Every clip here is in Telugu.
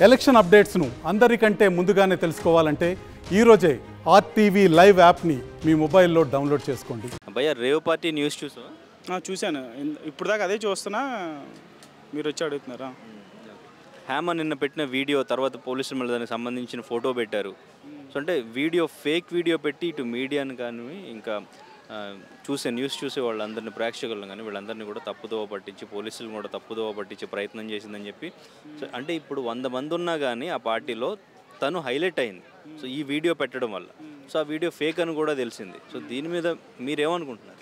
ఎలక్షన్ అప్డేట్స్ను అందరికంటే ముందుగానే తెలుసుకోవాలంటే ఈరోజే ఆర్టీవీ లైవ్ యాప్ని మీ మొబైల్లో డౌన్లోడ్ చేసుకోండి. భయ్యా రేవ్ పార్టీ న్యూస్ చూసా? చూశాను. ఇప్పుడు దాకా అదే చూస్తున్నా, మీరు వచ్చి అడుగుతున్నారా? హ్యామ నిన్న పెట్టిన వీడియో తర్వాత పోలీసులు మళ్ళీ దానికి సంబంధించిన ఫోటో పెట్టారు. సో అంటే వీడియో ఫేక్ వీడియో పెట్టి ఇటు మీడియాని కానీ ఇంకా న్యూస్ చూసే వాళ్ళందరినీ ప్రేక్షకులను కానీ వీళ్ళందరినీ కూడా తప్పుదోవ పట్టించి పోలీసులు కూడా తప్పుదోవ పట్టించి ప్రయత్నం చేసిందని చెప్పి. సో అంటే ఇప్పుడు 100 మంది ఉన్నా కానీ ఆ పార్టీలో తను హైలైట్ అయింది సో ఈ వీడియో పెట్టడం వల్ల. సో ఆ వీడియో ఫేక్ అని కూడా తెలిసింది. సో దీని మీద మీరేమనుకుంటున్నారు?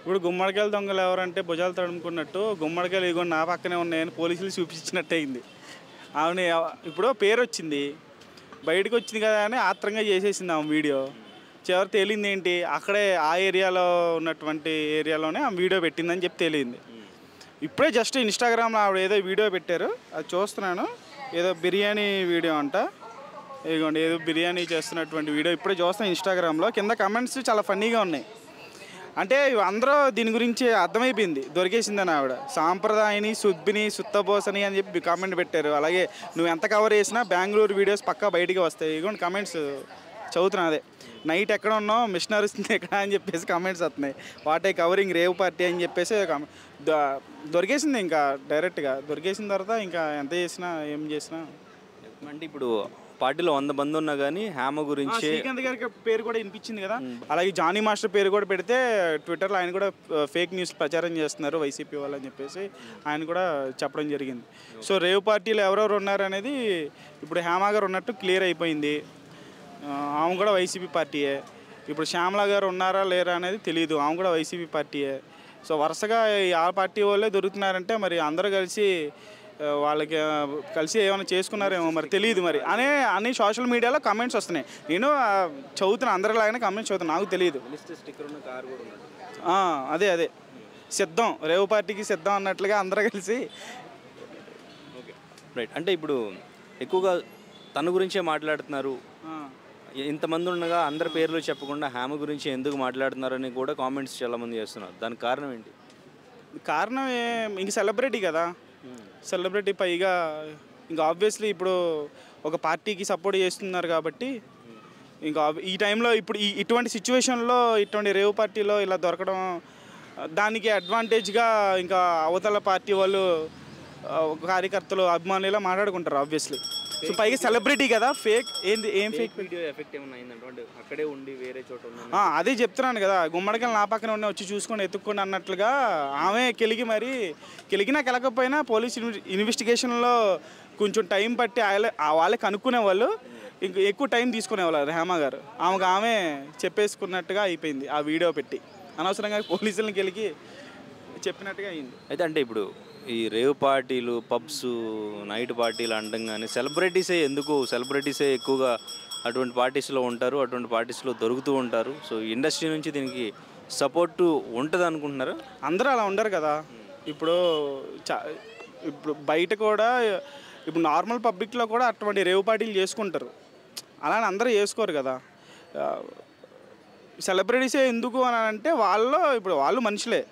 ఇప్పుడు గుమ్మడికాయల దొంగలు ఎవరంటే భుజాలు తడుముకున్నట్టు గుమ్మడికాయలు ఇగో నా పక్కనే ఉన్నాయని పోలీసులు చూపించినట్టు అయింది. ఆమె ఇప్పుడు పేరు వచ్చింది, బయటకు వచ్చింది కదా అని ఆత్రంగా చేసేసింది ఆమె వీడియో. చివరి తేలింది ఏంటి, అక్కడే ఆ ఏరియాలో ఉన్నటువంటి ఏరియాలోనే ఆమె వీడియో పెట్టిందని చెప్పి తేలింది. ఇప్పుడే జస్ట్ ఇన్స్టాగ్రామ్లో ఆవిడ ఏదో వీడియో పెట్టారు, అది చూస్తున్నాను. ఏదో బిర్యానీ వీడియో అంట, ఇదిగోండి ఏదో బిర్యానీ చేస్తున్నటువంటి వీడియో ఇప్పుడే చూస్తున్నాను ఇన్స్టాగ్రామ్లో. కింద కమెంట్స్ చాలా ఫన్నీగా ఉన్నాయి. అంటే అందరూ దీని గురించి అర్థమైపోయింది, దొరికేసిందని ఆవిడ. సాంప్రదాయని సుబ్బిని సుత్తబోసని అని చెప్పి కామెంట్ పెట్టారు. అలాగే నువ్వు ఎంత కవర్ చేసినా బెంగళూరు వీడియోస్ పక్కా బయటికి వస్తాయి. ఇదిగోండి కమెంట్స్ చదువుతున్నా. అదే నైట్ ఎక్కడ ఉన్నావు, మిషనరీ వస్తుంది ఎక్కడ అని చెప్పేసి కామెంట్స్ వస్తున్నాయి. వాటే కవరింగ్ రేవ్ పార్టీ అని చెప్పేసి దొరికేసింది. ఇంకా డైరెక్ట్గా దొరికేసిన తర్వాత ఇంకా ఎంత చేసినా ఏం చేసినా అంటే ఇప్పుడు పార్టీలో 100 మంది ఉన్నా కానీ హ్యామ గురించి శ్రీకాంత్ గారికి పేరు కూడా వినిపించింది కదా. అలాగే జానీ మాస్టర్ పేరు కూడా పెడితే ట్విట్టర్లో ఆయన కూడా ఫేక్ న్యూస్ ప్రచారం చేస్తున్నారు వైసీపీ వాళ్ళు అని చెప్పేసి ఆయన కూడా చెప్పడం జరిగింది. సో రేవ్ పార్టీలో ఎవరెవరు ఉన్నారు అనేది ఇప్పుడు హ్యామ గారు ఉన్నట్టు క్లియర్ అయిపోయింది. ఆమె కూడా వైసీపీ పార్టీయే. ఇప్పుడు శ్యామలా గారు ఉన్నారా లేరా అనేది తెలియదు, ఆమె కూడా వైసీపీ పార్టీయే. సో వరుసగా ఆ పార్టీ వాళ్ళే దొరుకుతున్నారంటే మరి అందరూ కలిసి వాళ్ళకి కలిసి ఏమైనా చేసుకున్నారేమో మరి తెలియదు. మరి అన్ని సోషల్ మీడియాలో కమెంట్స్ వస్తున్నాయి. నేను చదువుతున్నా, అందరిలాగానే కమెంట్స్ చదువుతున్నా, నాకు తెలియదు. అదే సిద్ధం, రేవు పార్టీకి సిద్ధం అన్నట్లుగా అందరూ కలిసి. Okay right. అంటే ఇప్పుడు ఎక్కువగా తన గురించే మాట్లాడుతున్నారు. ఇంతమంది ఉండగా అందరి పేర్లు చెప్పకుండా హ్యామ గురించి ఎందుకు మాట్లాడుతున్నారని కూడా కామెంట్స్ చాలామంది చేస్తున్నారు. దానికి కారణం ఏంటి? కారణం ఇంక సెలబ్రిటీ కదా, సెలబ్రిటీ పైగా ఇంకా ఆబ్వియస్లీ ఇప్పుడు ఒక పార్టీకి సపోర్ట్ చేస్తున్నారు కాబట్టి ఇంకా ఈ టైంలో ఇప్పుడు ఇటువంటి సిచ్యువేషన్లో ఇటువంటి రేవ్ పార్టీలో ఇలా దొరకడం దానికి అడ్వాంటేజ్గా ఇంకా అవతల పార్టీ వాళ్ళు కార్యకర్తలు అభిమానులు ఇలా మాట్లాడుకుంటారు ఆబ్వియస్లీ. సో పైగా సెలబ్రిటీ కదా, ఫేక్ ఏం ఫేక్ వీడియో ఎఫెక్ట్ ఏమైనా అయిందంటే అక్కడే ఉండి వేరే చోట అదే చెప్తున్నాను కదా, గుమ్మడికాయలు నా పక్కన ఉన్న వచ్చి చూసుకొని ఎత్తుక్కోండి అన్నట్లుగా ఆమె కెలిగినా కెలకపోయినా పోలీస్ ఇన్వెస్టిగేషన్లో కొంచెం టైం పట్టి వాళ్ళే కనుక్కునే వాళ్ళు, ఇంక ఎక్కువ టైం తీసుకునేవాళ్ళు హేమ గారు. ఆమె చెప్పేసుకున్నట్టుగా అయిపోయింది ఆ వీడియో పెట్టి, అనవసరంగా పోలీసులను కెలిగి చెప్పినట్టుగా అయింది. అయితే అంటే ఇప్పుడు ఈ రేవ్ పార్టీలు, పబ్స్, నైట్ పార్టీలు అనడం కానీ సెలబ్రిటీసే ఎక్కువగా అటువంటి పార్టీస్లో ఉంటారు, అటువంటి పార్టీస్లో దొరుకుతూ ఉంటారు. సో ఇండస్ట్రీ నుంచి దీనికి సపోర్టు ఉంటుంది అనుకుంటున్నారా? అందరూ అలా ఉండరు కదా. ఇప్పుడు బయట కూడా ఇప్పుడు నార్మల్ పబ్లిక్లో కూడా అటువంటి రేవ్ పార్టీలు చేసుకుంటారు, అలానే అందరూ చేసుకోరు కదా. సెలబ్రిటీసే ఎందుకు అని అంటే వాళ్ళు మనుషులే,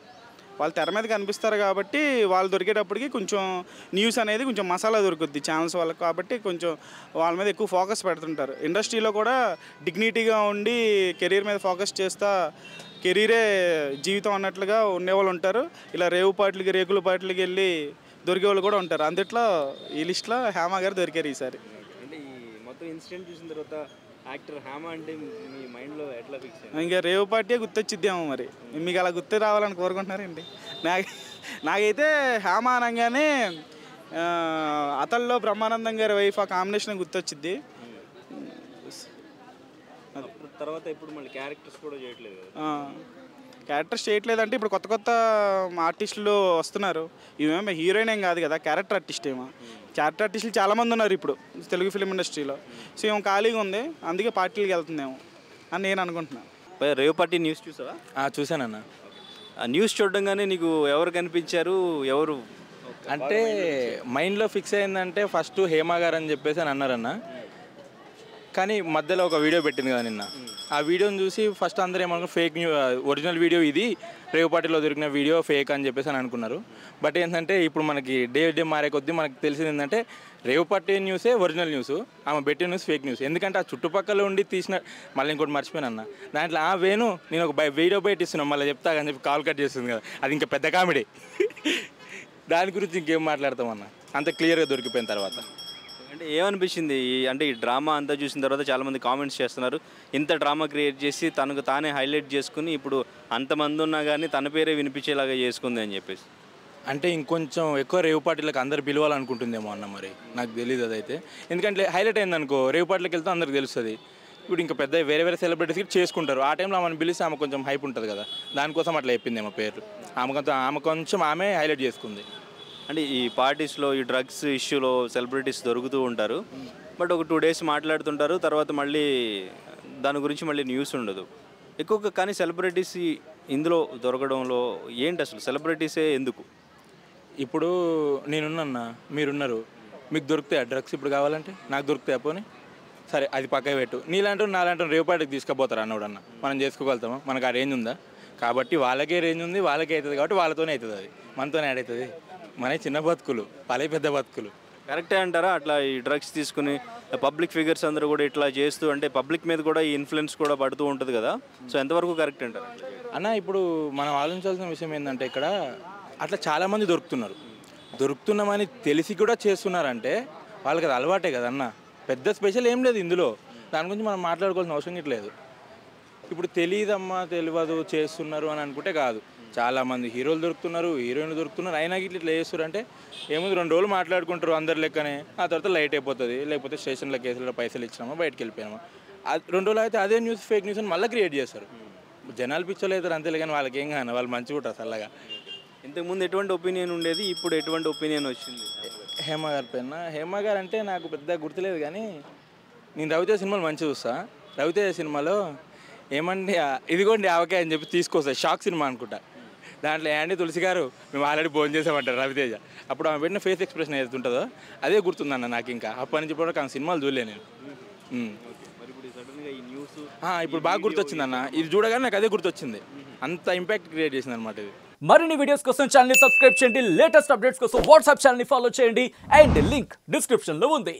వాళ్ళు తెర మీద కనిపిస్తారు కాబట్టి వాళ్ళు దొరికేటప్పటికి కొంచెం న్యూస్ అనేది కొంచెం మసాలా దొరుకుద్ది ఛానల్స్ వాళ్ళకి, కాబట్టి కొంచెం వాళ్ళ మీద ఎక్కువ ఫోకస్ పెడుతుంటారు. ఇండస్ట్రీలో కూడా డిగ్నిటీగా ఉండి కెరీర్ మీద ఫోకస్ చేస్తా కెరీరే జీవితం అన్నట్లుగా ఉండేవాళ్ళు ఉంటారు. ఇలా రేవు పార్టీలకి, రేకుల పార్టీలకి వెళ్ళి దొరికే వాళ్ళు కూడా ఉంటారు. అందుట్లో ఈ లిస్ట్లో హేమ గారు దొరికారు ఈసారి. అంటే ఈ మొత్తం ఇన్సిడెంట్ చూసిన తర్వాత యాక్టర్ హ్యామ అంటే మీ మైండ్లో ఎట్లా ఫిక్స్ అయింది? ఇంకా రేవ్ పార్టీ గుర్తొచ్చిద్దాము. మరి మీకు అలా గుర్తు రావాలని కోరుకుంటున్నారండి? నాకైతే హ్యామ అనగానే అతల్లో బ్రహ్మానందం గారి వైఫ్ ఆ కాంబినేషన్ గుర్తొచ్చిద్ది. తర్వాత ఇప్పుడు మళ్ళీ క్యారెక్టర్స్ కూడా చేయట్లేదు కదా. క్యారెక్టర్స్ చేయట్లేదంటే ఇప్పుడు కొత్త ఆర్టిస్టులు వస్తున్నారు. ఇవేమో హీరోయిన్ ఏం కాదు కదా, క్యారెక్టర్ ఆర్టిస్ట్ ఏమో. క్యారెక్టర్ ఆర్టిస్టులు చాలామంది ఉన్నారు ఇప్పుడు తెలుగు ఫిలిం ఇండస్ట్రీలో. సో ఏమో ఖాళీగా ఉంది, అందుకే పార్టీలకు వెళ్తుందేమో అని నేను అనుకుంటున్నాను. రేవ్ పార్టీ న్యూస్ చూసావా? చూసానన్న. ఆ న్యూస్ చూడగానే నీకు ఎవరు కనిపించారు? ఎవరు అంటే మైండ్లో ఫిక్స్ అయిందంటే ఫస్ట్ హేమ గారు అని చెప్పేసి అని అన్నారన్న. కానీ మధ్యలో ఒక వీడియో పెట్టింది కదా నిన్న, ఆ వీడియోని చూసి ఫస్ట్ అందరూ ఏమనుకున్నారు ఫేక్ ఒరిజినల్ వీడియో ఇది, రేవు పార్టీలో దొరికిన వీడియో ఫేక్ అని చెప్పేసి అని అనుకున్నారు. బట్ ఏంటంటే ఇప్పుడు మనకి డే మారే కొద్దీ మనకు తెలిసింది ఏంటంటే రేవు పార్టీ న్యూసే ఒరిజినల్ న్యూస్, ఆమె పెట్టిన న్యూస్ ఫేక్ న్యూస్. ఎందుకంటే ఆ చుట్టుపక్కల ఉండి తీసిన, మళ్ళీ ఇంకోటి మర్చిపోయినా దాంట్లో వేణు నేను ఒక వీడియో బయట ఇస్తున్నాను మళ్ళీ చెప్తా అని చెప్పి కాల్ కట్ చేస్తుంది కదా, అది ఇంకా పెద్ద కామెడీ. దాని గురించి ఇంకేం మాట్లాడతామన్నా, అంత క్లియర్గా దొరికిపోయిన తర్వాత. అంటే ఏమనిపించింది అంటే ఈ డ్రామా అంతా చూసిన తర్వాత చాలామంది కామెంట్స్ చేస్తున్నారు, ఇంత డ్రామా క్రియేట్ చేసి తనకు తానే హైలైట్ చేసుకుని ఇప్పుడు అంతమంది ఉన్నా కానీ తన పేరే వినిపించేలాగా చేసుకుంది అని చెప్పేసి. అంటే ఇంకొంచెం ఎక్కువ రేవు పార్టీలకు అందరు పిలవాలనుకుంటుందేమో అన్న, మరి నాకు తెలియదు అదైతే. ఎందుకంటే హైలైట్ అయిందనుకో రేవు పార్టీలకు వెళ్తే అందరికి తెలుస్తుంది. ఇప్పుడు ఇంకా పెద్ద వేరే సెలబ్రిటీస్కి చేసుకుంటారు, ఆ టైంలో ఆమెను పిలిస్తే ఆమె కొంచెం హైప్ ఉంటుంది కదా, దానికోసం అట్లా చెప్పిందేమో పేరు. ఆమె కొంచెం ఆమె హైలైట్ చేసుకుంది. అంటే ఈ పార్టీస్లో ఈ డ్రగ్స్ ఇష్యూలో సెలబ్రిటీస్ దొరుకుతూ ఉంటారు, బట్ ఒక 2 days మాట్లాడుతుంటారు, తర్వాత మళ్ళీ దాని గురించి మళ్ళీ న్యూస్ ఉండదు ఎక్కువగా. కానీ సెలబ్రిటీస్ ఇందులో దొరకడంలో ఏంటి అసలు, సెలబ్రిటీసే ఎందుకు? ఇప్పుడు నేనున్నా, మీరున్నారు, మీకు దొరుకుతాయి డ్రగ్స్ ఇప్పుడు కావాలంటే, నాకు దొరుకుతాయి పోనీ, సరే అది పక్క పెట్టు. నీలాంటి నాలాంటి రేవు పార్టీకి తీసుకుపోతారు అన్నోడన్న, మనం చేసుకోగలుగుతామా? మనకు ఆ రేంజ్ ఉందా? కాబట్టి వాళ్ళకే రేంజ్ ఉంది, వాళ్ళకే అవుతుంది కాబట్టి వాళ్ళతోనే అవుతుంది, అది మనతోనే యాడ్ అవుతుంది. మన చిన్న బతుకులు వాళ్ళే పెద్ద బతుకులు. కరెక్టే అంటారా అట్లా ఈ డ్రగ్స్ తీసుకుని పబ్లిక్ ఫిగర్స్ అందరూ కూడా ఇట్లా చేస్తూ, అంటే పబ్లిక్ మీద కూడా ఈ ఇన్ఫ్లుయెన్స్ కూడా పడుతూ ఉంటుంది కదా, సో ఎంతవరకు కరెక్ట్ అంటారు అన్న? ఇప్పుడు మనం ఆలోచించాల్సిన విషయం ఏంటంటే ఇక్కడ అట్లా చాలామంది దొరుకుతున్నామని తెలిసి కూడా చేస్తున్నారంటే వాళ్ళకి అది అలవాటే కదా అన్న, పెద్ద స్పెషల్ ఏం లేదు ఇందులో, దాని గురించి మనం మాట్లాడుకోవాల్సిన అవసరం లేదు. ఇప్పుడు తెలియదమ్మా తెలియదు చేస్తున్నారు అని అనుకుంటే కాదు, చాలామంది హీరోలు దొరుకుతున్నారు, హీరోయిన్లు దొరుకుతున్నారు, అయినా ఇట్లా చేస్తారు అంటే ఏముంది, 2 రోజులు మాట్లాడుకుంటారు అందరి లెక్కనే, ఆ తర్వాత లైట్ అయిపోతుంది, లేకపోతే స్టేషన్లో కేసులో పైసలు ఇచ్చినామా బయటకు వెళ్ళిపోయామా, 2 రోజులు అయితే అదే న్యూస్ ఫేక్ న్యూస్ అని మళ్ళీ క్రియేట్ చేస్తారు. జనాలు పిచ్చోళ్ళు అవుతారు అంతేలే, కానీ వాళ్ళకి ఏం కానీ వాళ్ళు మంచిగా ఉంటారు చల్లగా. ఇంతకుముందు ఎటువంటి ఒపీనియన్ ఉండేది, ఇప్పుడు ఎటువంటి ఒపీనియన్ వచ్చింది? హేమ గారి పైన, హేమ గారు అంటే నాకు పెద్ద గుర్తులేదు, కానీ నేను రవితేజ సినిమాలు మంచిగా చూస్తా. రవితేజ సినిమాలో ఏమండి ఇదిగోండి ఆవకాయ అని చెప్పి తీసుకొస్తా, షాక్ సినిమా అనుకుంటా, దాంట్లో ఏంటి తులసి గారు మేము ఆల్రెడీ భోజనం చేసామంటారు రవితేజ. అప్పుడు ఆమె పెట్టిన ఫేస్ ఎక్స్ప్రెషన్ ఏదైతే ఉంటుందో అదే గుర్తుందన్న నాకు. ఇంకా అప్పటి నుంచి కూడా ఆమె సినిమాలు చూడలే నేను. ఇప్పుడు బాగా గుర్తొచ్చింది అన్న, ఇది చూడగానే నాకు అదే గుర్తొచ్చింది, అంత ఇంపాక్ట్ క్రియేట్ చేసింది అనమాట ఇది. మరిన్ని వీడియోస్ కోసం ఛానల్ ని సబ్స్క్రైబ్ చేయండి, లేటెస్ట్ అప్డేట్స్ కోసం వాట్సాప్ ఛానల్ ని ఫాలో చేయండి, అండ్ లింక్ డిస్క్రిప్షన్ లో ఉంది.